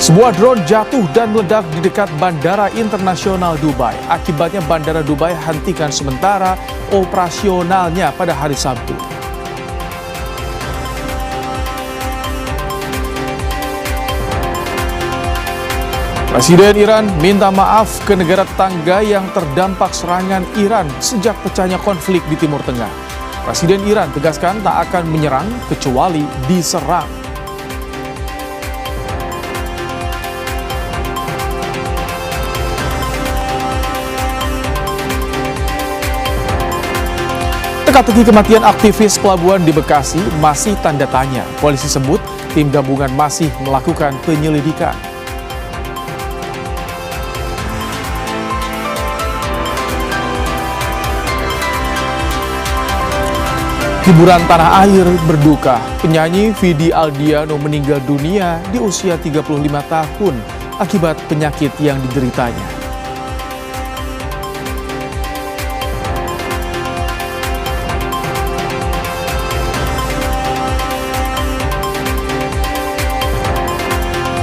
Sebuah drone jatuh dan meledak di dekat Bandara Internasional Dubai. Akibatnya Bandara Dubai hentikan sementara operasionalnya pada hari Sabtu. Presiden Iran minta maaf ke negara tetangga yang terdampak serangan Iran sejak pecahnya konflik di Timur Tengah. Presiden Iran tegaskan tak akan menyerang kecuali diserang. Teka-teki kematian aktivis pelabuhan di Bekasi masih tanda tanya. Polisi sebut tim gabungan masih melakukan penyelidikan. Hiburan tanah air berduka. Penyanyi Vidi Aldiano meninggal dunia di usia 35 tahun akibat penyakit yang dideritanya.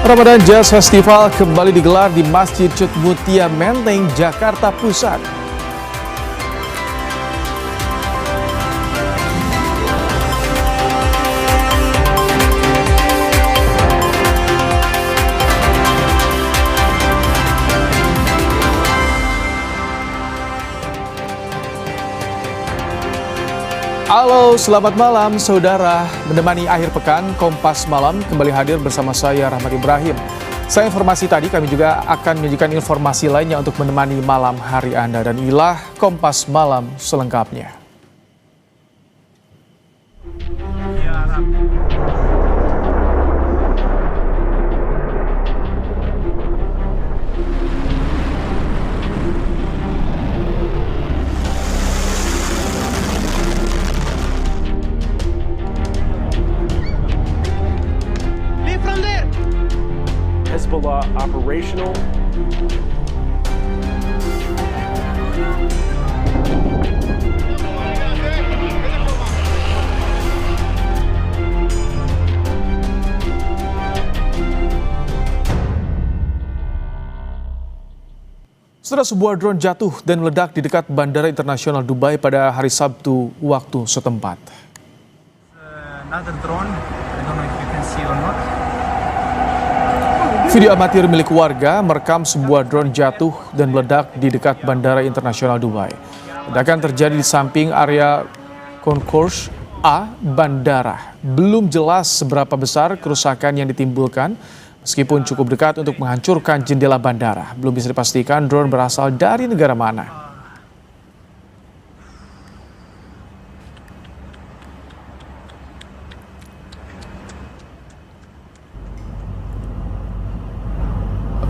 Ramadan Jazz Festival kembali digelar di Masjid Cut Mutia Menteng, Jakarta Pusat. Halo, selamat malam saudara. Menemani akhir pekan, Kompas Malam kembali hadir bersama saya Rahmat Ibrahim. Saya informasi tadi, kami juga akan menyajikan informasi lainnya untuk menemani malam hari Anda. Dan inilah Kompas Malam selengkapnya. Hezbollah operational. Setelah sebuah drone jatuh dan meledak di dekat Bandara Internasional Dubai pada hari Sabtu waktu setempat. Another drone. I don't know if you can see or not. Video amatir milik warga merekam sebuah drone jatuh dan meledak di dekat Bandara Internasional Dubai. Ledakan terjadi di samping area Concourse A bandara. Belum jelas seberapa besar kerusakan yang ditimbulkan, meskipun cukup dekat untuk menghancurkan jendela bandara. Belum bisa dipastikan drone berasal dari negara mana.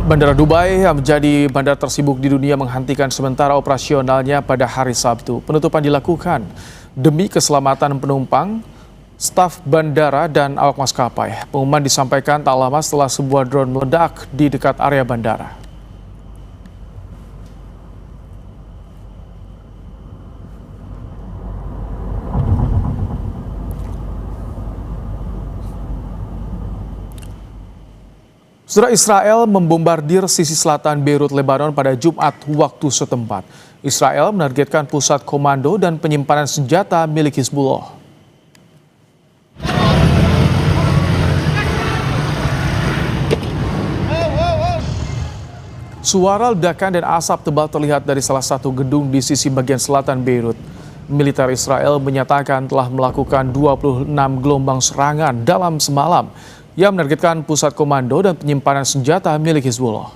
Bandara Dubai yang menjadi bandara tersibuk di dunia menghentikan sementara operasionalnya pada hari Sabtu. Penutupan dilakukan demi keselamatan penumpang, staf bandara, dan awak maskapai. Pengumuman disampaikan tak lama setelah sebuah drone meledak di dekat area bandara. Saudara, Israel membombardir sisi selatan Beirut, Lebanon pada Jumat waktu setempat. Israel menargetkan pusat komando dan penyimpanan senjata milik Hizbullah. Suara ledakan dan asap tebal terlihat dari salah satu gedung di sisi bagian selatan Beirut. Militer Israel menyatakan telah melakukan 26 gelombang serangan dalam semalam yang menargetkan pusat komando dan penyimpanan senjata milik Hizbullah.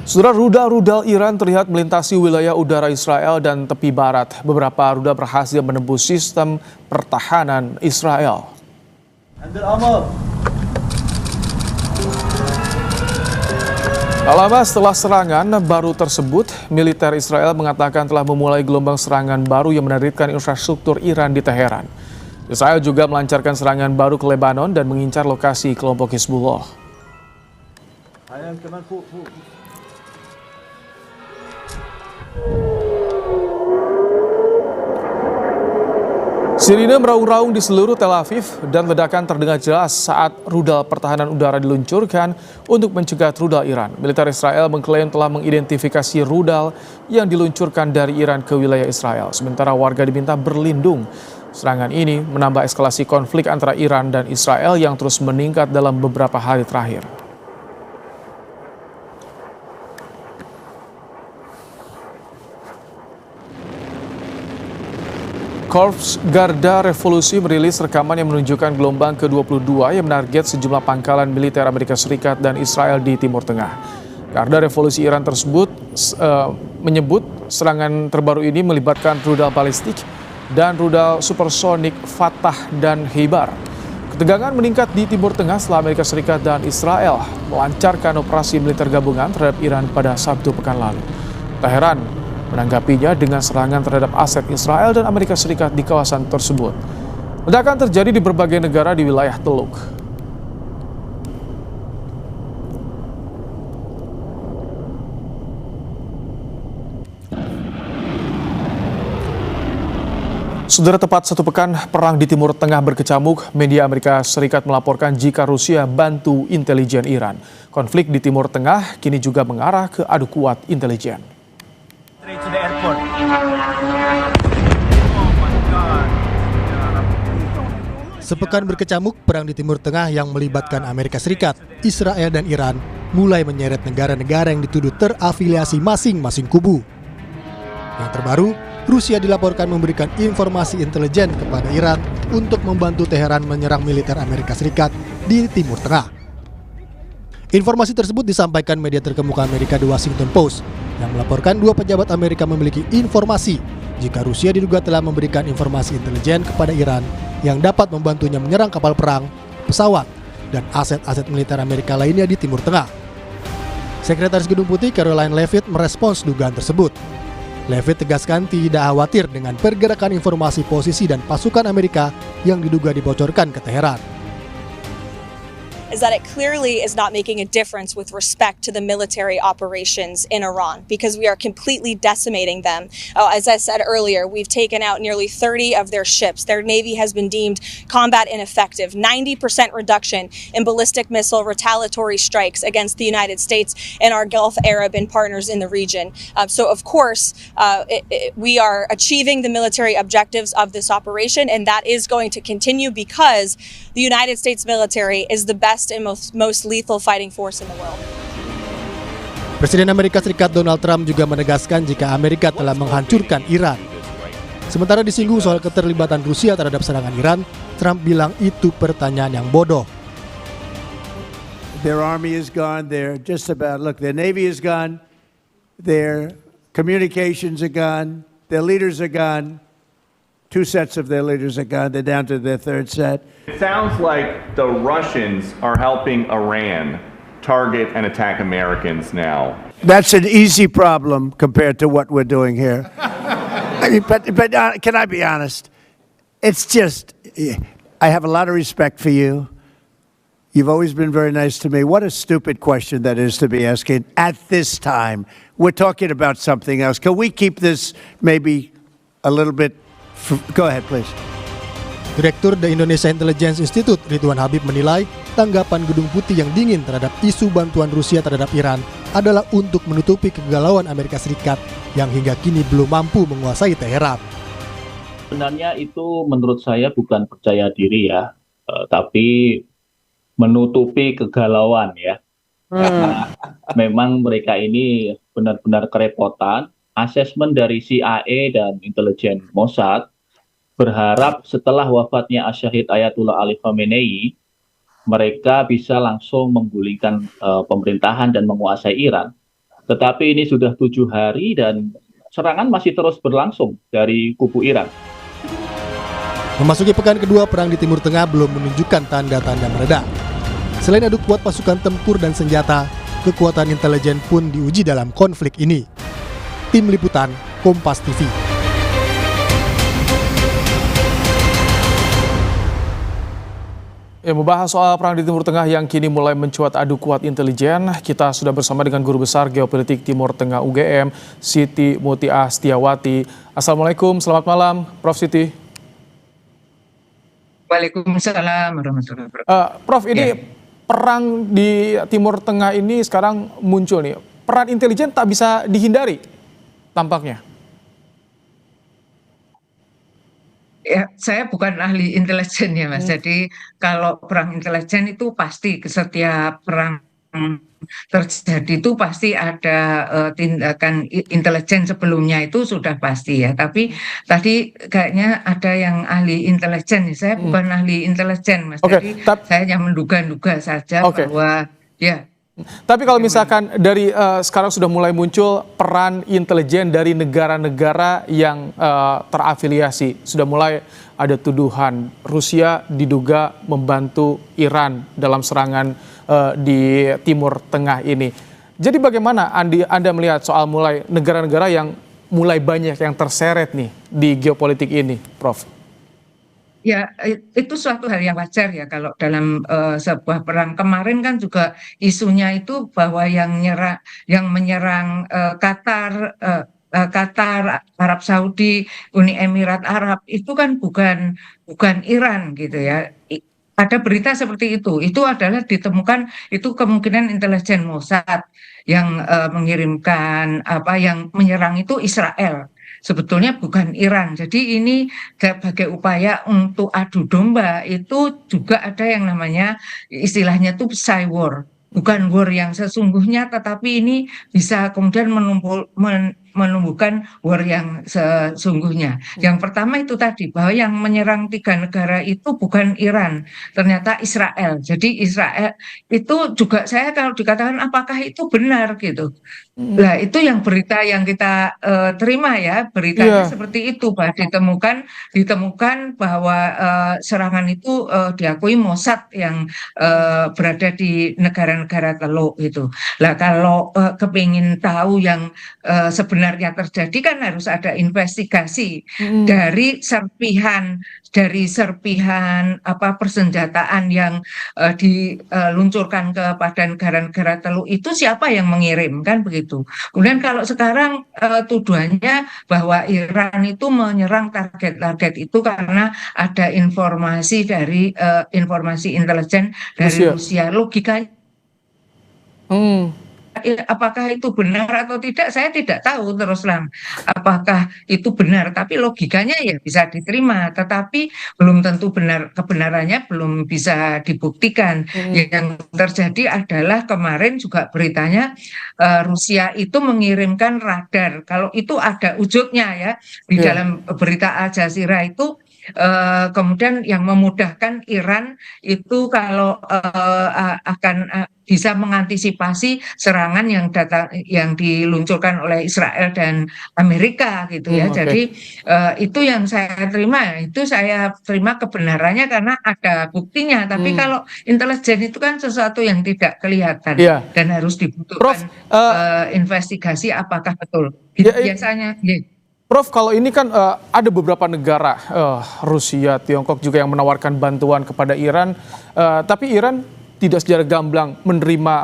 Saudara, rudal-rudal Iran terlihat melintasi wilayah udara Israel dan tepi barat. Beberapa rudal berhasil menembus sistem pertahanan Israel. Tak lama setelah serangan baru tersebut, militer Israel mengatakan telah memulai gelombang serangan baru yang menertibkan infrastruktur Iran di Teheran. Israel juga melancarkan serangan baru ke Lebanon dan mengincar lokasi kelompok Hizbullah. Sirine meraung-raung di seluruh Tel Aviv dan ledakan terdengar jelas saat rudal pertahanan udara diluncurkan untuk mencegat rudal Iran. Militer Israel mengklaim telah mengidentifikasi rudal yang diluncurkan dari Iran ke wilayah Israel. Sementara warga diminta berlindung. Serangan ini menambah eskalasi konflik antara Iran dan Israel yang terus meningkat dalam beberapa hari terakhir. Korps Garda Revolusi merilis rekaman yang menunjukkan gelombang ke-22 yang menarget sejumlah pangkalan militer Amerika Serikat dan Israel di Timur Tengah. Garda Revolusi Iran tersebut menyebut serangan terbaru ini melibatkan rudal balistik dan rudal supersonik Fatah dan Heibar. Ketegangan meningkat di Timur Tengah setelah Amerika Serikat dan Israel melancarkan operasi militer gabungan terhadap Iran pada Sabtu pekan lalu. Teheran menanggapinya dengan serangan terhadap aset Israel dan Amerika Serikat di kawasan tersebut. Ledakan terjadi di berbagai negara di wilayah Teluk. Saudara, tepat satu pekan perang di Timur Tengah berkecamuk, media Amerika Serikat melaporkan jika Rusia bantu intelijen Iran. Konflik di Timur Tengah kini juga mengarah ke adu kuat intelijen. Straight to the airport. Oh my God. Sepekan berkecamuk, perang di Timur Tengah yang melibatkan Amerika Serikat, Israel, dan Iran mulai menyeret negara-negara yang dituduh terafiliasi masing-masing kubu. Yang terbaru, Rusia dilaporkan memberikan informasi intelijen kepada Iran untuk membantu Teheran menyerang militer Amerika Serikat di Timur Tengah. Informasi tersebut disampaikan media terkemuka Amerika The Washington Post yang melaporkan dua pejabat Amerika memiliki informasi jika Rusia diduga telah memberikan informasi intelijen kepada Iran yang dapat membantunya menyerang kapal perang, pesawat, dan aset-aset militer Amerika lainnya di Timur Tengah. Sekretaris Gedung Putih Caroline Leavitt merespons dugaan tersebut. Leavitt tegaskan tidak khawatir dengan pergerakan informasi posisi dan pasukan Amerika yang diduga dibocorkan ke Teheran. Is that it clearly is not making a difference with respect to the military operations in Iran because we are completely decimating them. As I said earlier, we've taken out nearly 30 of their ships. Their navy has been deemed combat ineffective. 90% reduction in ballistic missile retaliatory strikes against the United States and our Gulf Arab and partners in the region. So of course, we are achieving the military objectives of this operation, and that is going to continue because the United States military is the best and most lethal fighting force in the world. Presiden Amerika Serikat Donald Trump juga menegaskan jika Amerika telah menghancurkan Iran. Sementara disinggung soal keterlibatan Rusia terhadap serangan Iran, Trump bilang itu pertanyaan yang bodoh. Their army is gone. They're just about, look, their navy is gone. Their communications are gone. Their leaders are gone. 2 sets of their leaders are gone. They're down to their 3rd set. It sounds like the Russians are helping Iran target and attack Americans now. That's an easy problem compared to what we're doing here. I mean, but can I be honest? It's just, I have a lot of respect for you. You've always been very nice to me. What a stupid question that is to be asking at this time. We're talking about something else. Can we keep this maybe a little bit? Go ahead, please. Direktur The Indonesia Intelligence Institute Ridwan Habib menilai tanggapan Gedung Putih yang dingin terhadap isu bantuan Rusia terhadap Iran adalah untuk menutupi kegalauan Amerika Serikat yang hingga kini belum mampu menguasai Teheran. Sebenarnya itu menurut saya bukan percaya diri ya, tapi menutupi kegalauan ya. Karena memang mereka ini benar-benar kerepotan. Asesmen dari CIA dan intelijen Mossad berharap setelah wafatnya Asyahid Ayatullah Ali Khamenei, mereka bisa langsung menggulingkan pemerintahan dan menguasai Iran. Tetapi ini sudah 7 hari dan serangan masih terus berlangsung dari kubu Iran. Memasuki pekan kedua, perang di Timur Tengah belum menunjukkan tanda-tanda mereda. Selain adu kuat pasukan tempur dan senjata, kekuatan intelijen pun diuji dalam konflik ini. Tim Liputan, Kompas TV. Membahas soal perang di Timur Tengah yang kini mulai mencuat adu kuat intelijen, kita sudah bersama dengan Guru Besar Geopolitik Timur Tengah UGM, Siti Mutia Setiawati. Assalamualaikum, selamat malam Prof. Siti. Waalaikumsalam warahmatullahi wabarakatuh. Prof, ini Ya. perang di Timur Tengah ini sekarang muncul nih. Peran intelijen tak bisa dihindari tampaknya. Ya, saya bukan ahli intelijen ya Mas. Jadi kalau perang intelijen itu pasti setiap perang terjadi itu pasti ada tindakan intelijen sebelumnya itu sudah pasti ya. Tapi tadi kayaknya ada yang ahli intelijen. Saya bukan ahli intelijen Mas. Oke, Jadi saya hanya menduga-duga saja Oke. bahwa ya. Tapi kalau misalkan dari sekarang sudah mulai muncul peran intelijen dari negara-negara yang terafiliasi, sudah mulai ada tuduhan Rusia diduga membantu Iran dalam serangan di Timur Tengah ini. Jadi bagaimana Anda melihat soal mulai negara-negara yang mulai banyak yang terseret nih di geopolitik ini, Prof? Ya, itu suatu hal yang wajar ya kalau dalam sebuah perang kemarin kan juga isunya itu bahwa yang menyerang Qatar, Arab Saudi, Uni Emirat Arab itu kan bukan Iran gitu ya. Ada berita seperti itu. Itu adalah ditemukan itu kemungkinan intelijen Mossad yang mengirimkan yang menyerang itu Israel. Sebetulnya bukan Iran. Jadi ini sebagai upaya untuk adu domba itu juga ada yang namanya istilahnya itu psy war. Bukan war yang sesungguhnya, tetapi ini bisa kemudian menumbuhkan war yang sesungguhnya. Yang pertama itu tadi, bahwa yang menyerang 3 negara itu bukan Iran, ternyata Israel. Jadi Israel itu juga saya kalau dikatakan apakah itu benar gitu. Nah itu yang berita yang kita terima ya, beritanya seperti itu, bahwa ditemukan bahwa serangan itu diakui Mossad yang berada di negara-negara Teluk itu. Lah kalau kepingin tahu yang sebenarnya terjadi kan harus ada investigasi dari serpihan persenjataan yang diluncurkan kepada negara-negara Teluk itu siapa yang mengirim kan begitu. Kemudian kalau sekarang tuduhannya bahwa Iran itu menyerang target-target itu karena ada informasi dari informasi intelijen dari Rusia. Logikanya apakah itu benar atau tidak saya tidak tahu terus terang apakah itu benar, tapi logikanya ya bisa diterima, tetapi belum tentu kebenarannya belum bisa dibuktikan. Yang terjadi adalah kemarin juga beritanya Rusia itu mengirimkan radar, kalau itu ada wujudnya ya di dalam berita Al Jazeera itu. Kemudian yang memudahkan Iran itu kalau akan bisa mengantisipasi serangan yang diluncurkan oleh Israel dan Amerika gitu ya. Jadi itu yang saya terima, itu saya terima kebenarannya karena ada buktinya. Tapi kalau intelijen itu kan sesuatu yang tidak kelihatan dan harus dibutuhkan investigasi apakah betul. Biasanya. Prof, kalau ini kan ada beberapa negara, Rusia, Tiongkok juga yang menawarkan bantuan kepada Iran, tapi Iran tidak secara gamblang menerima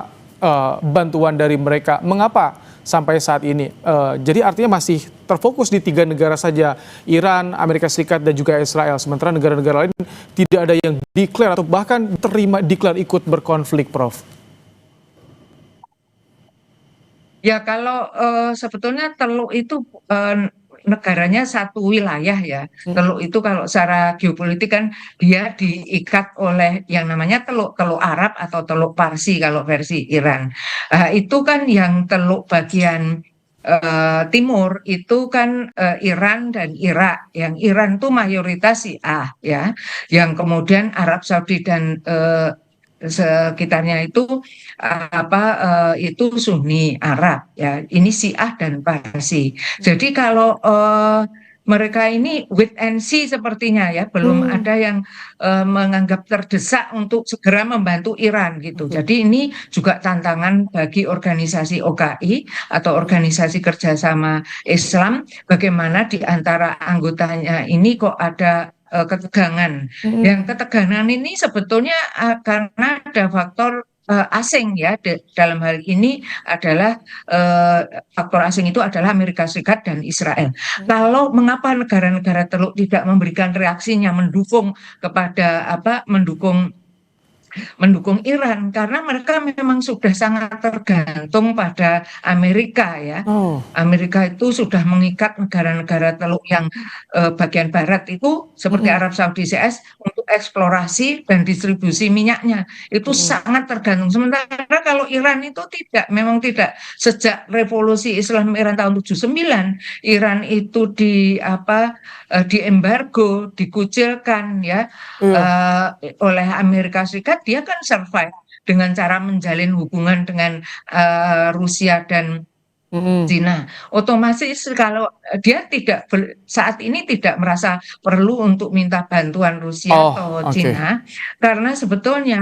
bantuan dari mereka. Mengapa sampai saat ini? Jadi artinya masih terfokus di 3 negara saja, Iran, Amerika Serikat, dan juga Israel. Sementara negara-negara lain tidak ada yang declare atau bahkan terima declare ikut berkonflik, Prof. Ya kalau sebetulnya Teluk itu negaranya satu wilayah ya. Teluk itu kalau secara geopolitik kan dia diikat oleh yang namanya Teluk Arab atau Teluk Parsi kalau versi Iran. Itu kan yang Teluk bagian timur itu kan Iran dan Irak. Yang Iran itu mayoritas Syiah ya. Yang kemudian Arab Saudi dan sekitarnya itu itu Sunni Arab ya, ini Syiah dan Parsi. Jadi kalau mereka ini wait and see sepertinya ya, belum ada yang menganggap terdesak untuk segera membantu Iran gitu. Jadi ini juga tantangan bagi organisasi OKI atau Organisasi Kerjasama Islam, bagaimana di antara anggotanya ini kok ada ketegangan. Yang ketegangan ini sebetulnya karena ada faktor asing ya, dalam hal ini adalah faktor asing itu adalah Amerika Serikat dan Israel. Kalau mengapa negara-negara Teluk tidak memberikan reaksinya mendukung mendukung Iran, karena mereka memang sudah sangat tergantung pada Amerika ya. Amerika itu sudah mengikat negara-negara Teluk yang bagian barat itu seperti Arab Saudi CS untuk eksplorasi dan distribusi minyaknya. Itu sangat tergantung. Sementara kalau Iran itu memang tidak. Sejak revolusi Islam Iran tahun 79, Iran itu diembargo, dikucilkan ya oleh Amerika Serikat. Dia kan survive dengan cara menjalin hubungan dengan Rusia dan Cina. Otomatis kalau dia saat ini tidak merasa perlu untuk minta bantuan Rusia atau Cina, karena sebetulnya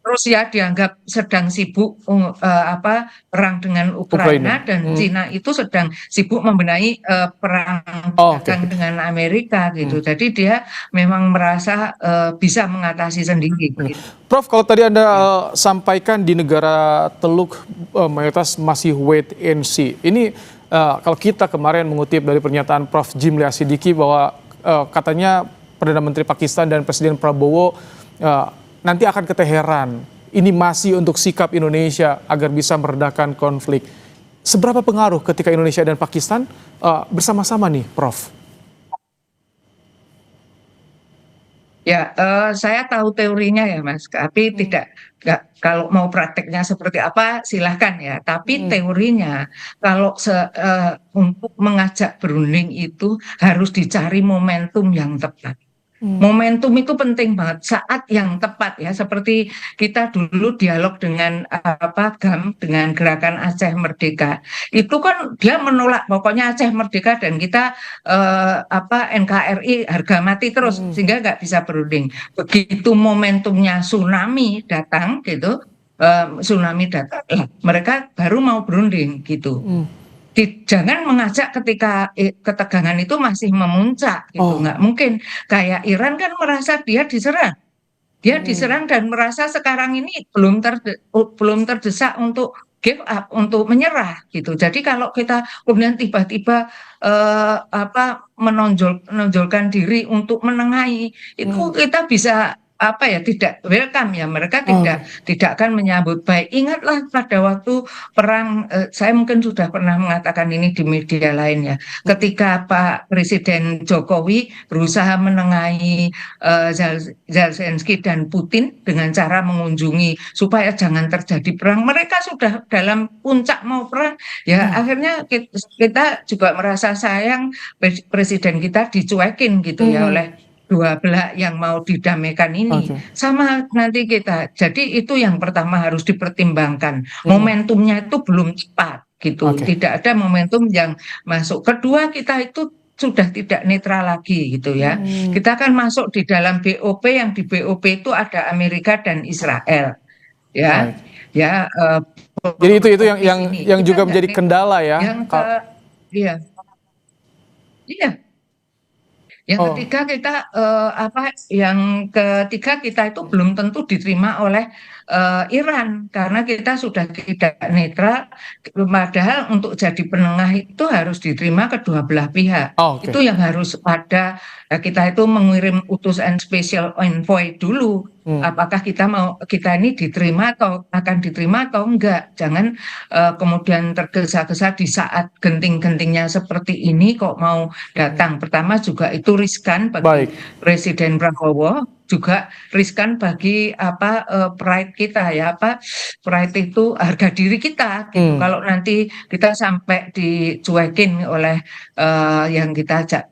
Rusia dianggap sedang sibuk perang dengan Ukraina dan Cina itu sedang sibuk membenahi perang dagang dengan Amerika gitu. Jadi dia memang merasa bisa mengatasi sendiri. Gitu. Prof, kalau tadi Anda sampaikan di negara Teluk mayoritas masih wait and see. Ini kalau kita kemarin mengutip dari pernyataan Prof. Jimli Asidiki bahwa katanya Perdana Menteri Pakistan dan Presiden Prabowo nanti akan ke Teheran. Ini masih untuk sikap Indonesia agar bisa meredakan konflik. Seberapa pengaruh ketika Indonesia dan Pakistan bersama-sama nih, Prof? Ya, saya tahu teorinya ya, Mas. Tapi kalau mau prakteknya seperti apa, silahkan ya. Tapi teorinya, kalau untuk mengajak berunding itu harus dicari momentum yang tepat. Momentum itu penting banget, saat yang tepat ya, seperti kita dulu dialog dengan GAM, dengan Gerakan Aceh Merdeka. Itu kan dia menolak pokoknya Aceh Merdeka dan kita NKRI harga mati terus sehingga nggak bisa berunding. Begitu momentumnya tsunami datang gitu, mereka baru mau berunding gitu. Jangan mengajak ketika ketegangan itu masih memuncak gitu. Nggak mungkin. Kayak Iran kan merasa dia diserang dan merasa sekarang ini belum terdesak untuk give up, untuk menyerah gitu. Jadi kalau kita kemudian tiba-tiba menonjolkan diri untuk menengahi, itu kita bisa tidak welcome ya, mereka tidak akan menyambut baik. Ingatlah pada waktu perang, saya mungkin sudah pernah mengatakan ini di media lain ya, ketika Pak Presiden Jokowi berusaha menengahi Zelensky dan Putin dengan cara mengunjungi supaya jangan terjadi perang. Mereka sudah dalam puncak mau perang ya, akhirnya kita juga merasa sayang Presiden kita dicuekin gitu ya oleh dua belah yang mau didamaikan ini. Sama nanti kita. Jadi itu yang pertama harus dipertimbangkan. Momentumnya itu belum tepat gitu. Tidak ada momentum yang masuk. Kedua, kita itu sudah tidak netral lagi gitu ya. Kita kan masuk di dalam BOP, yang di BOP itu ada Amerika dan Israel. Ya. Jadi itu yang juga menjadi kendala ya. Iya. Yang ketiga kita itu belum tentu diterima oleh Iran karena kita sudah tidak netral, padahal untuk jadi penengah itu harus diterima kedua belah pihak. Itu yang harus ada. Kita itu mengirim utusan special envoy dulu. Apakah kita ini diterima atau akan diterima atau enggak? Jangan kemudian tergesa-gesa di saat genting-gentingnya seperti ini kok mau datang. Pertama juga itu riskan bagi Presiden Prabowo, juga riskan bagi pride kita ya, pride itu harga diri kita gitu. Kalau nanti kita sampai dicuekin oleh yang kita ajak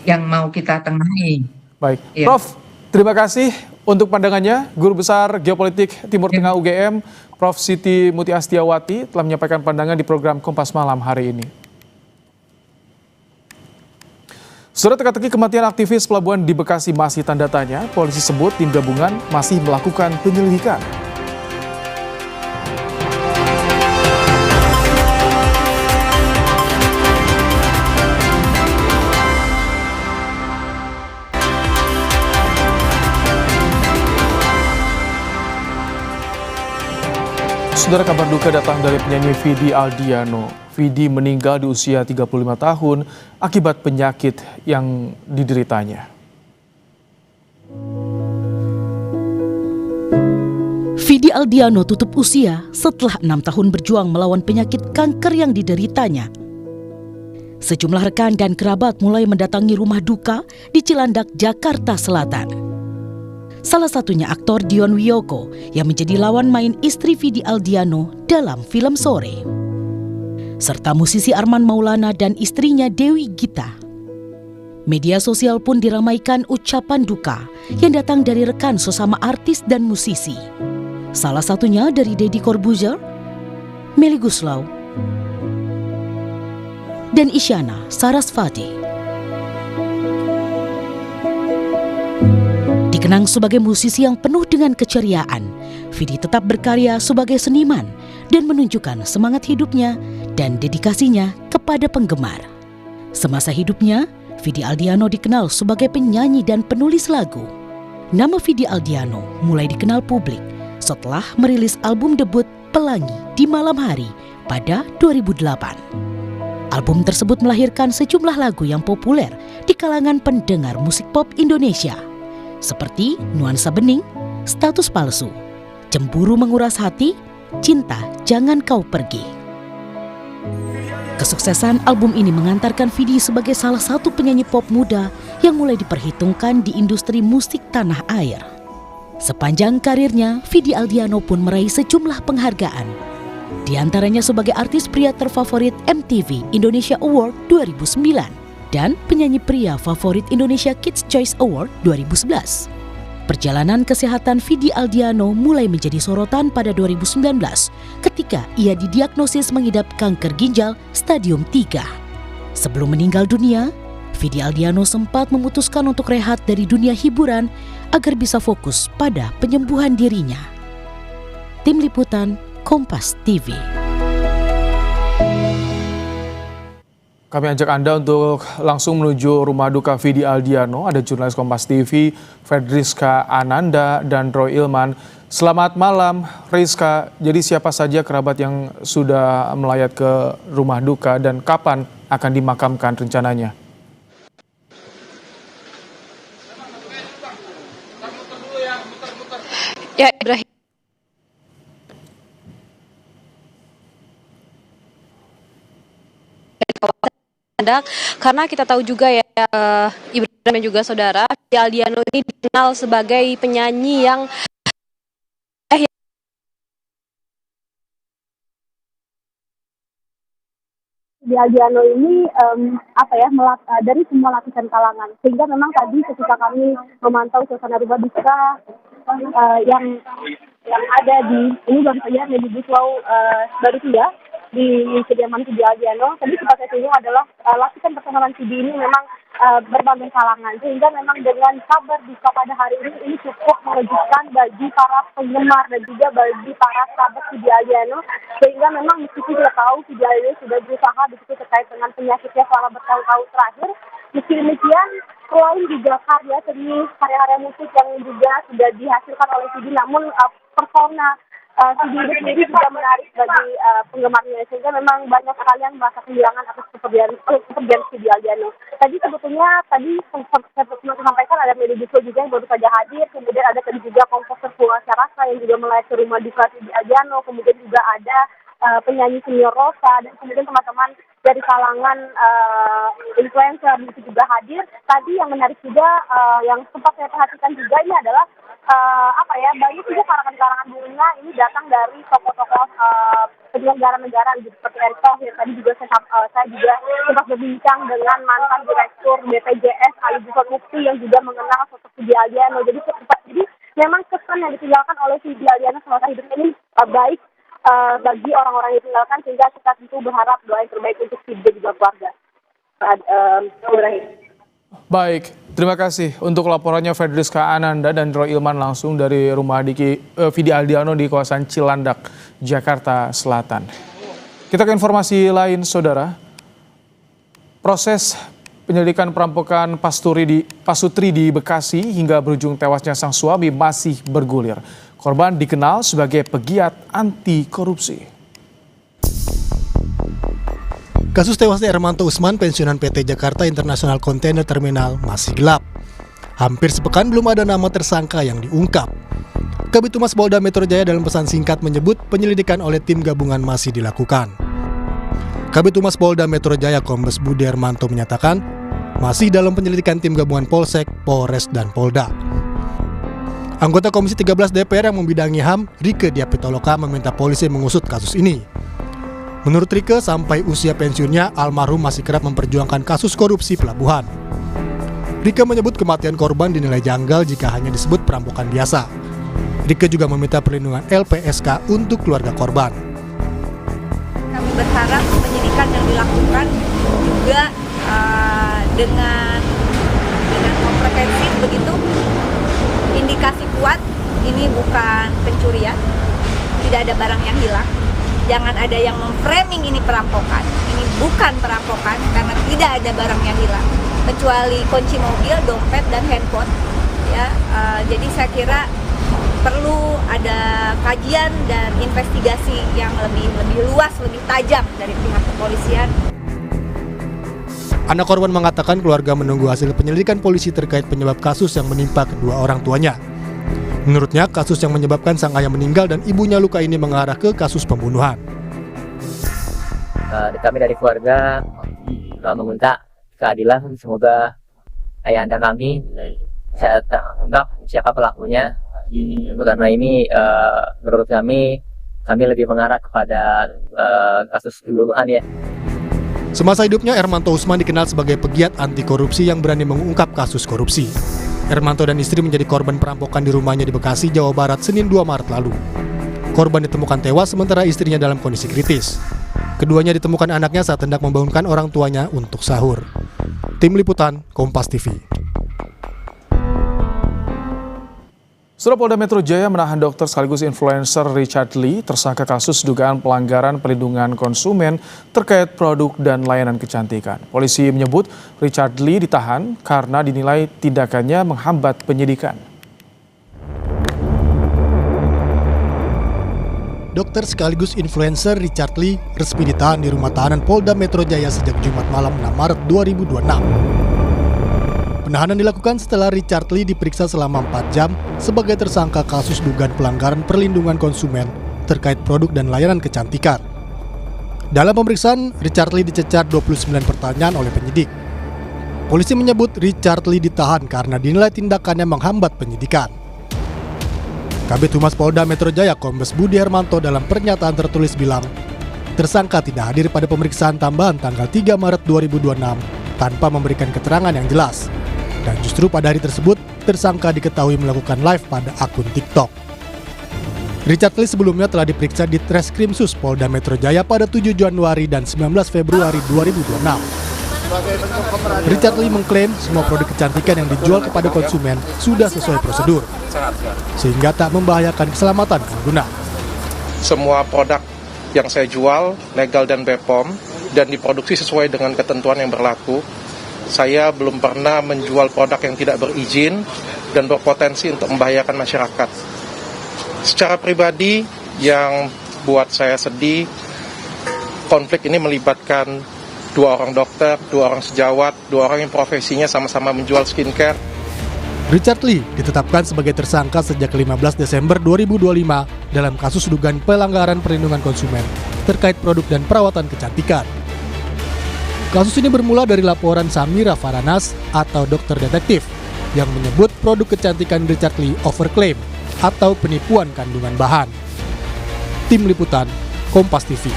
yang mau kita tengahi. Baik, ya. Prof, terima kasih untuk pandangannya. Guru Besar Geopolitik Timur Tengah UGM, Prof. Siti Muti Astiawati telah menyampaikan pandangan di program Kompas Malam hari ini. Saudara, teka-teki kematian aktivis pelabuhan di Bekasi masih tanda tanya. Polisi sebut tim gabungan masih melakukan penyelidikan. Saudara, kabar duka datang dari penyanyi Vidi Aldiano. Vidi meninggal di usia 35 tahun akibat penyakit yang dideritanya. Vidi Aldiano tutup usia setelah 6 tahun berjuang melawan penyakit kanker yang dideritanya. Sejumlah rekan dan kerabat mulai mendatangi rumah duka di Cilandak, Jakarta Selatan. Salah satunya aktor Dion Wiyoko yang menjadi lawan main istri Vidi Aldiano dalam film Sore. Serta musisi Arman Maulana dan istrinya Dewi Gita. Media sosial pun diramaikan ucapan duka yang datang dari rekan sesama artis dan musisi. Salah satunya dari Deddy Corbuzier, Melly Goeslaw, dan Isyana Sarasvati. Dikenang sebagai musisi yang penuh dengan keceriaan, Vidi tetap berkarya sebagai seniman dan menunjukkan semangat hidupnya dan dedikasinya kepada penggemar. Semasa hidupnya, Vidi Aldiano dikenal sebagai penyanyi dan penulis lagu. Nama Vidi Aldiano mulai dikenal publik setelah merilis album debut Pelangi di Malam Hari pada 2008. Album tersebut melahirkan sejumlah lagu yang populer di kalangan pendengar musik pop Indonesia, seperti Nuansa Bening, Status Palsu, Cemburu Menguras Hati, Cinta Jangan Kau Pergi. Kesuksesan album ini mengantarkan Vidi sebagai salah satu penyanyi pop muda yang mulai diperhitungkan di industri musik tanah air. Sepanjang karirnya, Vidi Aldiano pun meraih sejumlah penghargaan. Di antaranya sebagai artis pria terfavorit MTV Indonesia Award 2009. Dan penyanyi pria favorit Indonesia Kids Choice Award 2011. Perjalanan kesehatan Vidi Aldiano mulai menjadi sorotan pada 2019 ketika ia didiagnosis mengidap kanker ginjal stadium 3. Sebelum meninggal dunia, Vidi Aldiano sempat memutuskan untuk rehat dari dunia hiburan agar bisa fokus pada penyembuhan dirinya. Tim Liputan Kompas TV. Kami ajak Anda untuk langsung menuju rumah duka Vidi Aldiano. Ada jurnalis Kompas TV, Fedriska Ananda dan Roy Ilman. Selamat malam, Rizka. Jadi siapa saja kerabat yang sudah melayat ke rumah duka dan kapan akan dimakamkan rencananya? Ya, Ibrahim. Karena kita tahu juga ya, Ibrahim dan juga saudara, Vidi Aldiano ini dikenal sebagai penyanyi yang Vidi Aldiano ini dari semua lapisan kalangan, sehingga memang tadi ketika kami memantau suasana rumah duka yang ada di ini baru saja Melly Goeslaw baru tiba di kediaman Vidi Aldiano. Tadi sempat saya singgung adalah lapisan pertemanan Vidi ini memang berbagai kalangan, sehingga memang dengan kabar duka pada hari ini cukup mengejutkan bagi para penggemar dan juga bagi para sahabat Vidi Aldiano, sehingga memang meskipun kita tahu Vidi Aldiano sudah berusaha begitu terkait dengan penyakitnya selama bertahun-tahun terakhir, meski demikian selain juga karya seni, karya-karya musik yang juga sudah dihasilkan oleh Vidi, namun persona Vidi itu sendiri juga menarik bagi penggemarnya, sehingga memang banyak sekali yang merasa kehilangan atas kepergian Vidi Aldiano. Tadi sebetulnya saya sampaikan ada Melly Goeslaw juga yang baru saja hadir, kemudian ada tadi juga komposer Bunga Syarasa yang juga melayat ke rumah duka Vidi Aldiano, kemudian juga ada penyanyi senior Rosa, dan kemudian teman-teman dari kalangan influencer itu juga hadir. Tadi yang menarik juga yang sempat saya perhatikan juga ini adalah banyak juga kalangan bunga ini datang dari tokoh-tokoh penyelenggara negara seperti Erick Thohir. Tadi juga saya juga sempat berbincang dengan mantan direktur BPJS Ali Gufron Mufti yang juga mengenal sosok Vidi Aldiano. Jadi memang kesan yang ditinggalkan oleh Vidi Aldiano semasa hidup ini baik bagi orang-orang yang ditinggalkan, sehingga kita tentu berharap doa yang terbaik untuk Vidi dan juga keluarga. Baik, terima kasih untuk laporannya Fedriska Ananda dan Roy Ilman langsung dari rumah Vidi Aldiano di kawasan Cilandak, Jakarta Selatan. Kita ke informasi lain, saudara. Proses penyelidikan perampokan Pasutri di Bekasi hingga berujung tewasnya sang suami masih bergulir. Korban dikenal sebagai pegiat anti korupsi. Kasus tewasnya Ermanto Usman, pensiunan PT Jakarta International Container Terminal, masih gelap. Hampir sepekan belum ada nama tersangka yang diungkap. Kabid Humas Polda Metro Jaya dalam pesan singkat menyebut penyelidikan oleh tim gabungan masih dilakukan. Kabid Humas Polda Metro Jaya Kombes Budi Hermanto menyatakan masih dalam penyelidikan tim gabungan Polsek, Polres, dan Polda. Anggota Komisi 13 DPR yang membidangi HAM, Rike Diah Pitaloka, meminta polisi mengusut kasus ini. Menurut Rike, sampai usia pensiunnya, almarhum masih kerap memperjuangkan kasus korupsi pelabuhan. Rike menyebut kematian korban dinilai janggal jika hanya disebut perampokan biasa. Rike juga meminta perlindungan LPSK untuk keluarga korban. Kami berharap penyidikan yang dilakukan juga dengan komprehensif begitu, indikasi kuat ini bukan pencurian, tidak ada barang yang hilang. Jangan ada yang memframing ini perampokan. Ini bukan perampokan karena tidak ada barang yang hilang kecuali kunci mobil, dompet, dan handphone. Ya, jadi saya kira perlu ada kajian dan investigasi yang lebih luas, lebih tajam dari pihak kepolisian. Anak korban mengatakan keluarga menunggu hasil penyelidikan polisi terkait penyebab kasus yang menimpa kedua orang tuanya. Menurutnya, kasus yang menyebabkan sang ayah meninggal dan ibunya luka ini mengarah ke kasus pembunuhan. Kami dari keluarga meminta keadilan, semoga ayahanda kami saya tangkap siapa pelakunya. Karena ini menurut kami lebih mengarah kepada kasus pembunuhan ya. Semasa hidupnya, Ermanto Usman dikenal sebagai pegiat anti korupsi yang berani mengungkap kasus korupsi. Ermanto dan istri menjadi korban perampokan di rumahnya di Bekasi, Jawa Barat, Senin 2 Maret lalu. Korban ditemukan tewas sementara istrinya dalam kondisi kritis. Keduanya ditemukan anaknya saat hendak membangunkan orang tuanya untuk sahur. Tim Liputan, Kompas TV. Saudara, Polda Metro Jaya menahan dokter sekaligus influencer Richard Lee tersangka kasus dugaan pelanggaran perlindungan konsumen terkait produk dan layanan kecantikan. Polisi menyebut Richard Lee ditahan karena dinilai tindakannya menghambat penyidikan. Dokter sekaligus influencer Richard Lee resmi ditahan di rumah tahanan Polda Metro Jaya sejak Jumat malam 6 Maret 2026. Penahanan dilakukan setelah Richard Lee diperiksa selama 4 jam sebagai tersangka kasus dugaan pelanggaran perlindungan konsumen terkait produk dan layanan kecantikan. Dalam pemeriksaan, Richard Lee dicecar 29 pertanyaan oleh penyidik. Polisi menyebut Richard Lee ditahan karena dinilai tindakannya menghambat penyidikan. Kabid Humas Polda Metro Jaya Kombes Budi Hermanto dalam pernyataan tertulis bilang, tersangka tidak hadir pada pemeriksaan tambahan tanggal 3 Maret 2026 tanpa memberikan keterangan yang jelas. Dan justru pada hari tersebut, tersangka diketahui melakukan live pada akun TikTok. Richard Lee sebelumnya telah diperiksa di Treskrimsus Polda Metro Jaya pada 7 Januari dan 19 Februari 2026. Richard Lee mengklaim semua produk kecantikan yang dijual kepada konsumen sudah sesuai prosedur, sehingga tak membahayakan keselamatan pengguna. Semua produk yang saya jual legal dan BPOM dan diproduksi sesuai dengan ketentuan yang berlaku. Saya belum pernah menjual produk yang tidak berizin dan berpotensi untuk membahayakan masyarakat. Secara pribadi, yang buat saya sedih, konflik ini melibatkan 2 orang dokter, 2 orang sejawat, 2 orang yang profesinya sama-sama menjual skincare. Richard Lee ditetapkan sebagai tersangka sejak 15 Desember 2025 dalam kasus dugaan pelanggaran perlindungan konsumen terkait produk dan perawatan kecantikan. Kasus ini bermula dari laporan Samira Faranas atau dokter detektif yang menyebut produk kecantikan Richard Lee overclaim atau penipuan kandungan bahan. Tim Liputan, Kompas TV.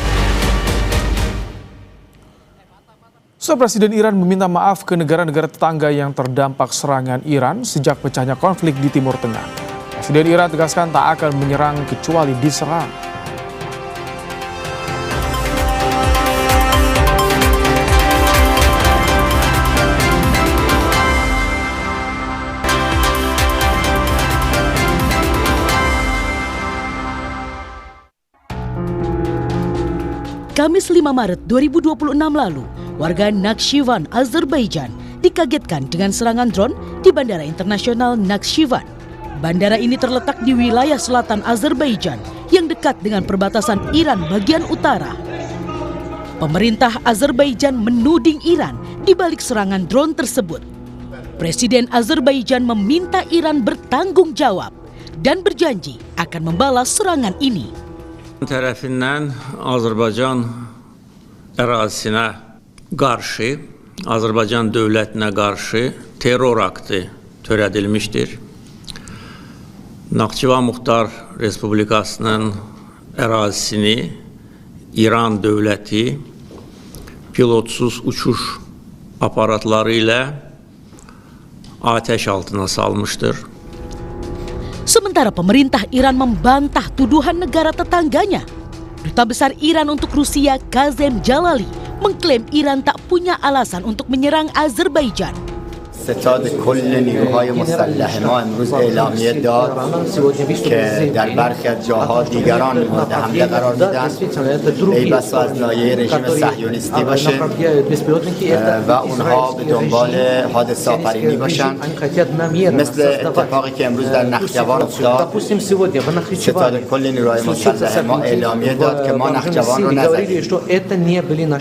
Presiden Iran meminta maaf ke negara-negara tetangga yang terdampak serangan Iran sejak pecahnya konflik di Timur Tengah. Presiden Iran tegaskan tak akan menyerang kecuali diserang. Kamis 5 Maret 2026 lalu, warga Nakhchivan, Azerbaijan dikagetkan dengan serangan drone di Bandara Internasional Nakhchivan. Bandara ini terletak di wilayah selatan Azerbaijan yang dekat dengan perbatasan Iran bagian utara. Pemerintah Azerbaijan menuding Iran di balik serangan drone tersebut. Presiden Azerbaijan meminta Iran bertanggung jawab dan berjanji akan membalas serangan ini. Tərəfindən Azərbaycan ərazisinə qarşı, Azərbaycan dövlətinə qarşı terror aktı törədilmişdir. Naxçıvan Muxtar Respublikasının ərazisini İran dövləti pilotsuz uçuş aparatları ilə ateş altına salmıştır. Sementara pemerintah Iran membantah tuduhan negara tetangganya. Duta Besar Iran untuk Rusia, Kazem Jalali, mengklaim Iran tak punya alasan untuk menyerang Azerbaijan. ستاد کل نیروهای مسلح ما امروز اعلامیه داد که در برخی از جاها دیگران مورد حمله قرار میدن ای بسا از لایه رژیم صهیونیستی باشه و اونها به دنبال حادثه آفرینی باشن مثل اتفاقی که امروز در نخجوان افتاد. ستاد کل نیروهای مسلح ما اعلامیه داد که ما نخجوان رو نزدیم و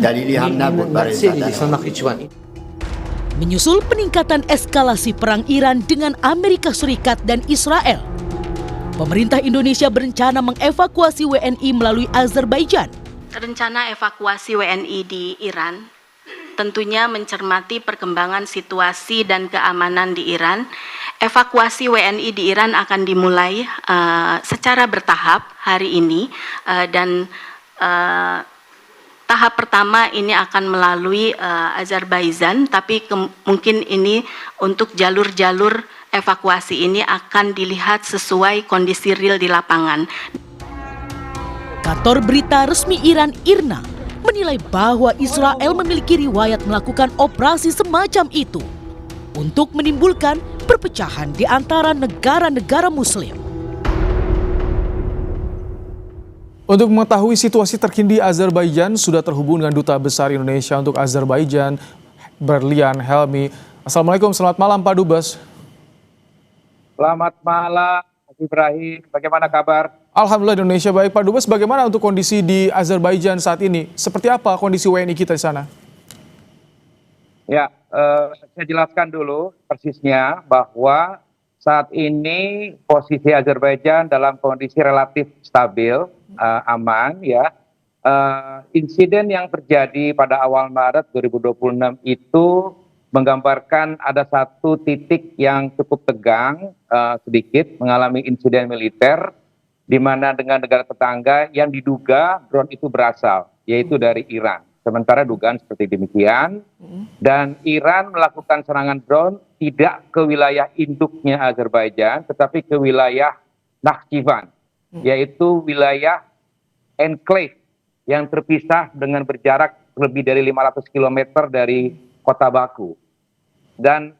دلیلی هم نبود برای زدن. Menyusul peningkatan eskalasi perang Iran dengan Amerika Serikat dan Israel, pemerintah Indonesia berencana mengevakuasi WNI melalui Azerbaijan. Rencana evakuasi WNI di Iran tentunya mencermati perkembangan situasi dan keamanan di Iran. Evakuasi WNI di Iran akan dimulai secara bertahap hari ini dan tahap pertama ini akan melalui Azerbaijan, tapi mungkin ini untuk jalur-jalur evakuasi ini akan dilihat sesuai kondisi real di lapangan. Kantor berita resmi Iran IRNA menilai bahwa Israel memiliki riwayat melakukan operasi semacam itu untuk menimbulkan perpecahan di antara negara-negara Muslim. Untuk mengetahui situasi terkini di Azerbaijan, sudah terhubung dengan Duta Besar Indonesia untuk Azerbaijan, Berlian Helmi. Assalamualaikum, selamat malam Pak Dubes. Selamat malam, Mas Ibrahim. Bagaimana kabar? Alhamdulillah Indonesia baik. Pak Dubes, bagaimana untuk kondisi di Azerbaijan saat ini? Seperti apa kondisi WNI kita di sana? Ya, saya jelaskan dulu persisnya bahwa saat ini posisi Azerbaijan dalam kondisi relatif stabil, aman ya. Insiden yang terjadi pada awal Maret 2026 itu menggambarkan ada satu titik yang cukup tegang sedikit mengalami insiden militer di mana dengan negara tetangga yang diduga drone itu berasal, yaitu dari Iran. Sementara dugaan seperti demikian, dan Iran melakukan serangan drone tidak ke wilayah induknya Azerbaijan, tetapi ke wilayah Nakhchivan, yaitu wilayah enclave yang terpisah dengan berjarak lebih dari 500 km dari kota Baku. Dan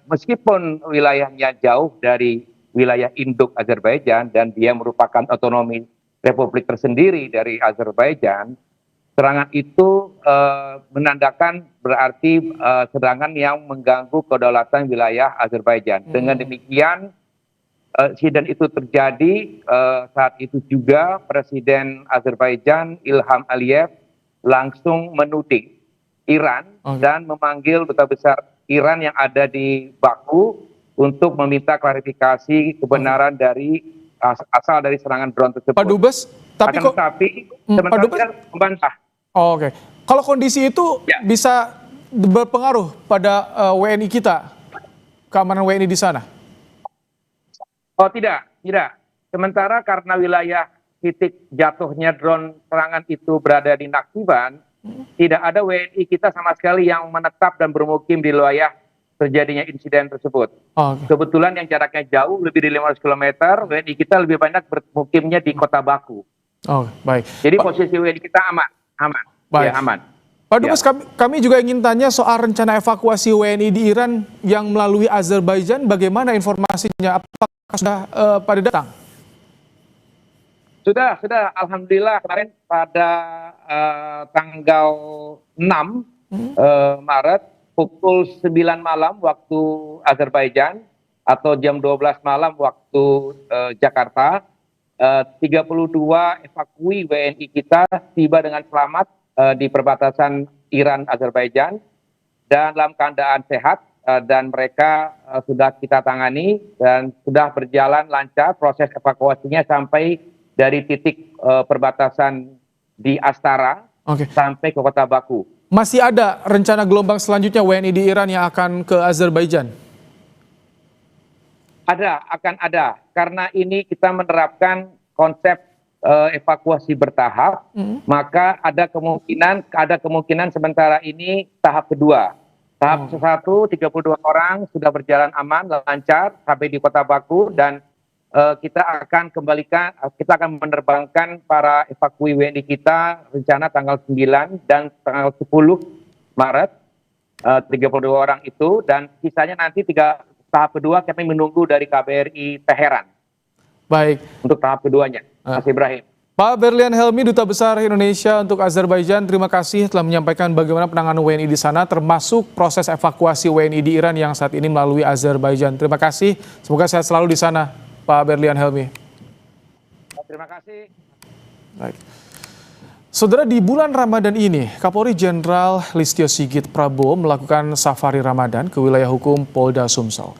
meskipun wilayahnya jauh dari wilayah induk Azerbaijan dan dia merupakan otonomi republik tersendiri dari Azerbaijan, serangan itu menandakan berarti serangan yang mengganggu kedaulatan wilayah Azerbaijan. Dengan demikian, insiden itu terjadi saat itu juga Presiden Azerbaijan Ilham Aliyev langsung menuding Iran dan memanggil Duta Besar Iran yang ada di Baku untuk meminta klarifikasi kebenaran dari asal dari serangan drone tersebut. Pak Dubes, tapi sementara Iran membantah. Oke. Kalau kondisi itu bisa berpengaruh pada WNI kita, keamanan WNI di sana? Oh tidak. Sementara karena wilayah titik jatuhnya drone serangan itu berada di Nakhchivan, tidak ada WNI kita sama sekali yang menetap dan bermukim di wilayah terjadinya insiden tersebut. Kebetulan yang jaraknya jauh, lebih dari 500 km, WNI kita lebih banyak bermukimnya di kota Baku. Baik. Jadi posisi WNI kita aman. Baik. Ya, aman. Pak Dubes, kami juga ingin tanya soal rencana evakuasi WNI di Iran yang melalui Azerbaijan. Bagaimana informasinya? Apakah sudah pada datang? Sudah. Alhamdulillah kemarin pada tanggal 6 Maret pukul 9 malam waktu Azerbaijan atau jam 12 malam waktu Jakarta, 32 evakui WNI kita tiba dengan selamat di perbatasan Iran-Azerbaijan dan dalam keadaan sehat, dan mereka sudah kita tangani dan sudah berjalan lancar proses evakuasinya sampai dari titik perbatasan di Astara sampai ke kota Baku. Masih ada rencana gelombang selanjutnya WNI di Iran yang akan ke Azerbaijan? Akan ada, karena ini kita menerapkan konsep evakuasi bertahap, maka ada kemungkinan sementara ini tahap kedua. Tahap 1, 32 orang sudah berjalan aman, lancar sampai di kota Baku, dan kita akan menerbangkan para evakui WNI kita rencana tanggal 9 dan tanggal 10 Maret, 32 orang itu, dan sisanya nanti tahap kedua kami menunggu dari KBRI Teheran. Baik. Untuk tahap keduanya, Mas Ibrahim. Pak Berlian Helmi, Duta Besar Indonesia untuk Azerbaijan, terima kasih telah menyampaikan bagaimana penanganan WNI di sana, termasuk proses evakuasi WNI di Iran yang saat ini melalui Azerbaijan. Terima kasih, semoga sehat selalu di sana, Pak Berlian Helmi. Terima kasih. Baik. Saudara, di bulan Ramadan ini, Kapolri Jenderal Listio Sigit Prabowo melakukan safari Ramadan ke wilayah hukum Polda Sumsel.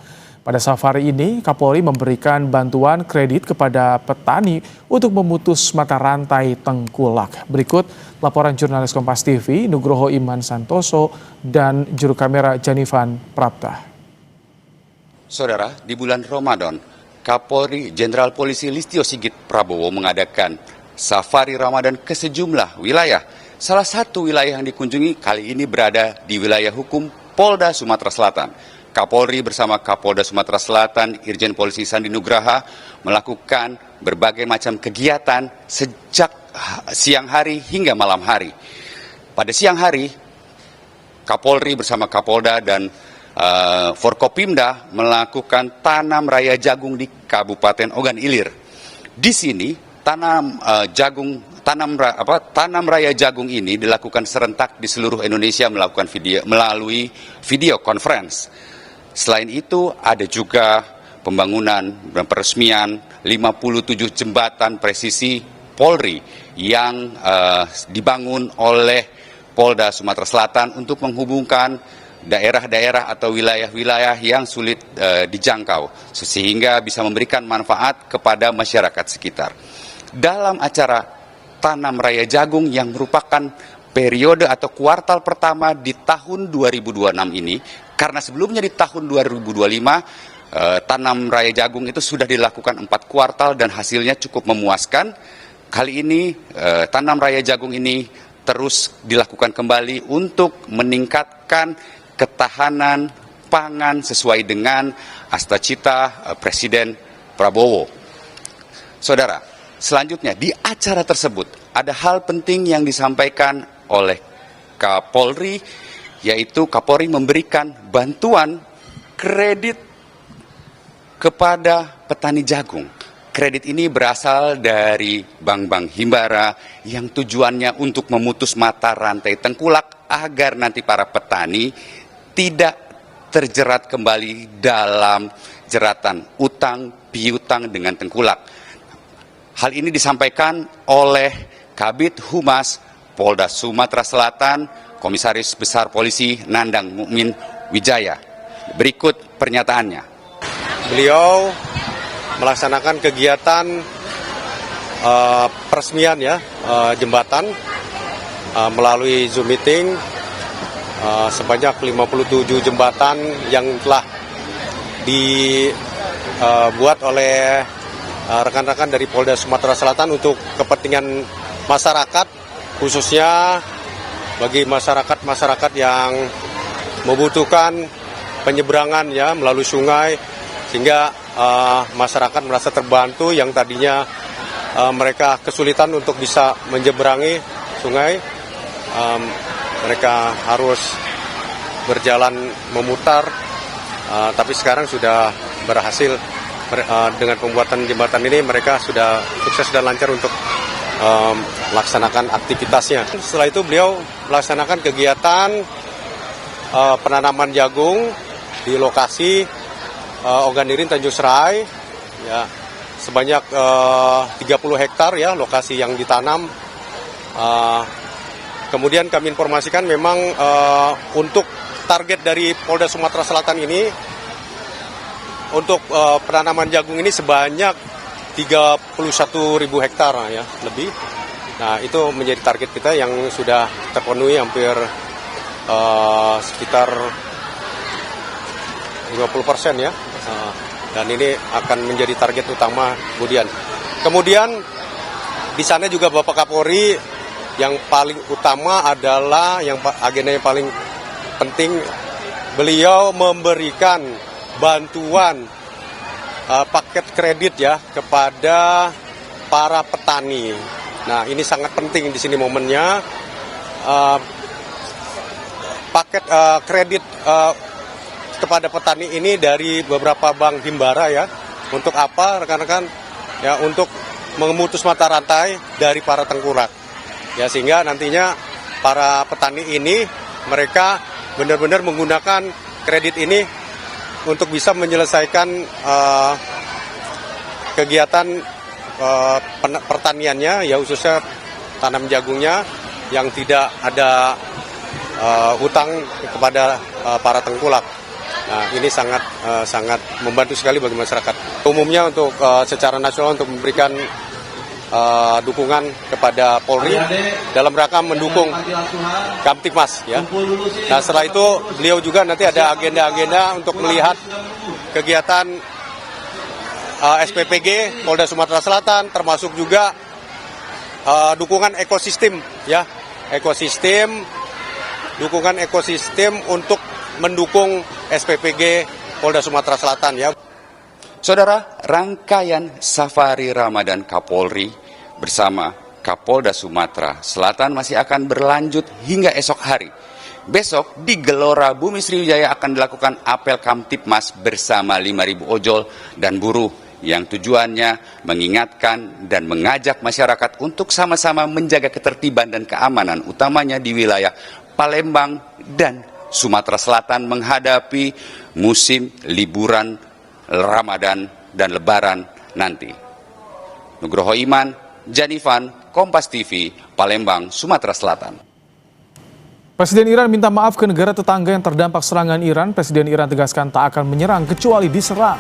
Pada safari ini, Kapolri memberikan bantuan kredit kepada petani untuk memutus mata rantai tengkulak. Berikut laporan jurnalis Kompas TV, Nugroho Iman Santoso, dan juru kamera Janivan Prapta. Saudara, di bulan Ramadan, Kapolri Jenderal Polisi Listio Sigit Prabowo mengadakan safari Ramadan ke sejumlah wilayah. Salah satu wilayah yang dikunjungi kali ini berada di wilayah hukum Polda Sumatera Selatan. Kapolri bersama Kapolda Sumatera Selatan, Irjen Polisi Sandi Nugraha, melakukan berbagai macam kegiatan sejak siang hari hingga malam hari. Pada siang hari, Kapolri bersama Kapolda dan Forkopimda melakukan tanam raya jagung di Kabupaten Ogan Ilir. Di sini tanam raya jagung ini dilakukan serentak di seluruh Indonesia melalui video conference. Selain itu ada juga pembangunan dan peresmian 57 jembatan presisi Polri yang dibangun oleh Polda Sumatera Selatan untuk menghubungkan daerah-daerah atau wilayah-wilayah yang sulit dijangkau, sehingga bisa memberikan manfaat kepada masyarakat sekitar. Dalam acara tanam raya jagung yang merupakan periode atau kuartal pertama di tahun 2026 ini, karena sebelumnya di tahun 2025 tanam raya jagung itu sudah dilakukan 4 kuartal dan hasilnya cukup memuaskan. Kali ini tanam raya jagung ini terus dilakukan kembali untuk meningkatkan ketahanan pangan sesuai dengan astacita Presiden Prabowo. Saudara, selanjutnya di acara tersebut ada hal penting yang disampaikan oleh Kapolri, yaitu Kapolri memberikan bantuan kredit kepada petani jagung. Kredit ini berasal dari bank-bank himbara yang tujuannya untuk memutus mata rantai tengkulak agar nanti para petani tidak terjerat kembali dalam jeratan utang piutang dengan tengkulak. Hal ini disampaikan oleh Kabid Humas Polda Sumatera Selatan, Komisaris Besar Polisi Nandang Mukmin Wijaya. Berikut pernyataannya. Beliau melaksanakan kegiatan peresmian jembatan melalui Zoom meeting sebanyak 57 jembatan yang telah dibuat oleh rekan-rekan dari Polda Sumatera Selatan untuk kepentingan masyarakat, khususnya bagi masyarakat yang membutuhkan penyeberangan melalui sungai, sehingga masyarakat merasa terbantu yang tadinya mereka kesulitan untuk bisa menyeberangi sungai. Mereka harus berjalan memutar, tapi sekarang sudah berhasil dengan pembuatan jembatan ini. Mereka sudah sukses dan lancar untuk melaksanakan aktivitasnya. Setelah itu beliau melaksanakan kegiatan penanaman jagung di lokasi Oganirin Tanjung Serai, ya, sebanyak 30 hektar ya lokasi yang ditanam. Kemudian kami informasikan memang untuk target dari Polda Sumatera Selatan ini untuk penanaman jagung ini sebanyak 31.000 hektar ya lebih. Nah itu menjadi target kita yang sudah terpenuhi hampir sekitar 50% ya. Dan ini akan menjadi target utama kemudian di sana juga Bapak Kapolri yang paling utama adalah agenda yang paling penting, beliau memberikan bantuan paket kredit ya kepada para petani. Nah ini sangat penting di sini momennya, paket kredit kepada petani ini dari beberapa bank himbara ya. Untuk apa rekan-rekan? Ya untuk memutus mata rantai dari para tengkulak. Ya sehingga nantinya para petani ini mereka benar-benar menggunakan kredit ini untuk bisa menyelesaikan kegiatan pertaniannya ya khususnya tanam jagungnya yang tidak ada hutang kepada para tengkulak. Nah, ini sangat membantu sekali bagi masyarakat. Umumnya untuk secara nasional untuk memberikan dukungan kepada Polri dalam rangka mendukung Kamtibmas ya. Nah, setelah itu beliau juga nanti ada agenda-agenda untuk melihat kegiatan SPPG Polda Sumatera Selatan, termasuk juga dukungan ekosistem ya. Dukungan ekosistem untuk mendukung SPPG Polda Sumatera Selatan ya. Saudara, rangkaian safari Ramadan Kapolri bersama Kapolda Sumatera Selatan masih akan berlanjut hingga esok hari. Besok di Gelora Bumi Sriwijaya akan dilakukan apel Kamtibmas bersama 5.000 ojol dan buruh yang tujuannya mengingatkan dan mengajak masyarakat untuk sama-sama menjaga ketertiban dan keamanan utamanya di wilayah Palembang dan Sumatera Selatan menghadapi musim liburan Ramadan dan Lebaran nanti. Nugroho Iman, Janifan, Kompas TV, Palembang, Sumatera Selatan. Presiden Iran minta maaf ke negara tetangga yang terdampak serangan Iran. Presiden Iran tegaskan tak akan menyerang kecuali diserang.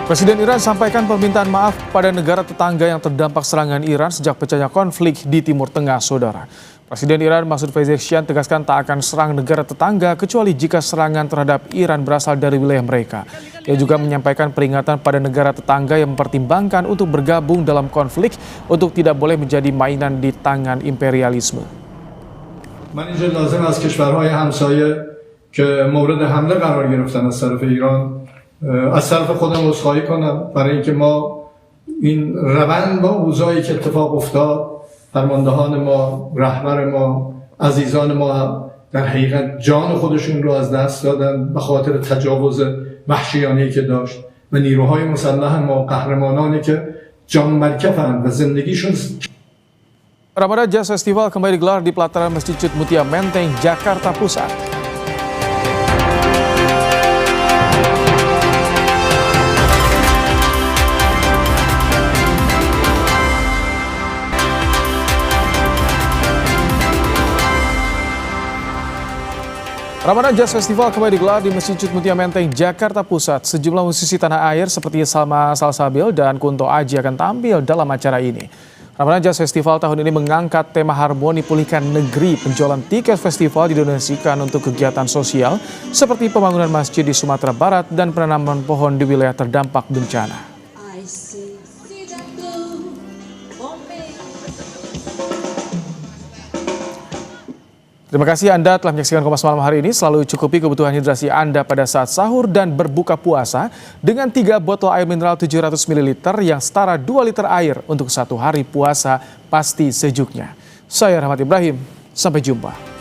Presiden Iran sampaikan permintaan maaf pada negara tetangga yang terdampak serangan Iran sejak pecahnya konflik di Timur Tengah, saudara. Presiden Iran Masoud Pezeshkian tegaskan tak akan serang negara tetangga kecuali jika serangan terhadap Iran berasal dari wilayah mereka. Ia juga menyampaikan peringatan pada negara tetangga yang mempertimbangkan untuk bergabung dalam konflik untuk tidak boleh menjadi mainan di tangan imperialisme. من اینجا لازم از کشورهای همسایه که مورد حمله قرار گرفتن از طرف ایران از طرف خودم عذرخواهی کنم برای اینکه ما این روند با اوضاعی که اتفاق افتاد فرماندهان ما، رهبر ما، عزیزان ما در حقیقت جان خودشون رو از دست دادن به خاطر تجاوز وحشیانه‌ای که داشت و نیروهای مسلح ما قهرمانانی که جان مرکفند و زندگیشون. Ramadan Jazz Festival kembali digelar di pelataran Masjid Mutia Menteng, Jakarta Pusat. Ramadan Jazz Festival kembali digelar di Masjid Mutia Menteng, Jakarta Pusat. Sejumlah musisi tanah air seperti Salma Salsabil dan Kunto Aji akan tampil dalam acara ini. Ramadan Jazz Festival tahun ini mengangkat tema harmoni pulihkan negeri. Penjualan tiket festival didonasikan untuk kegiatan sosial seperti pembangunan masjid di Sumatera Barat dan penanaman pohon di wilayah terdampak bencana. Terima kasih Anda telah menyaksikan Kompas Malam hari ini. Selalu cukupi kebutuhan hidrasi Anda pada saat sahur dan berbuka puasa dengan 3 botol air mineral 700 ml yang setara 2 liter air untuk 1 hari puasa pasti sejuknya. Saya Rahmat Ibrahim, sampai jumpa.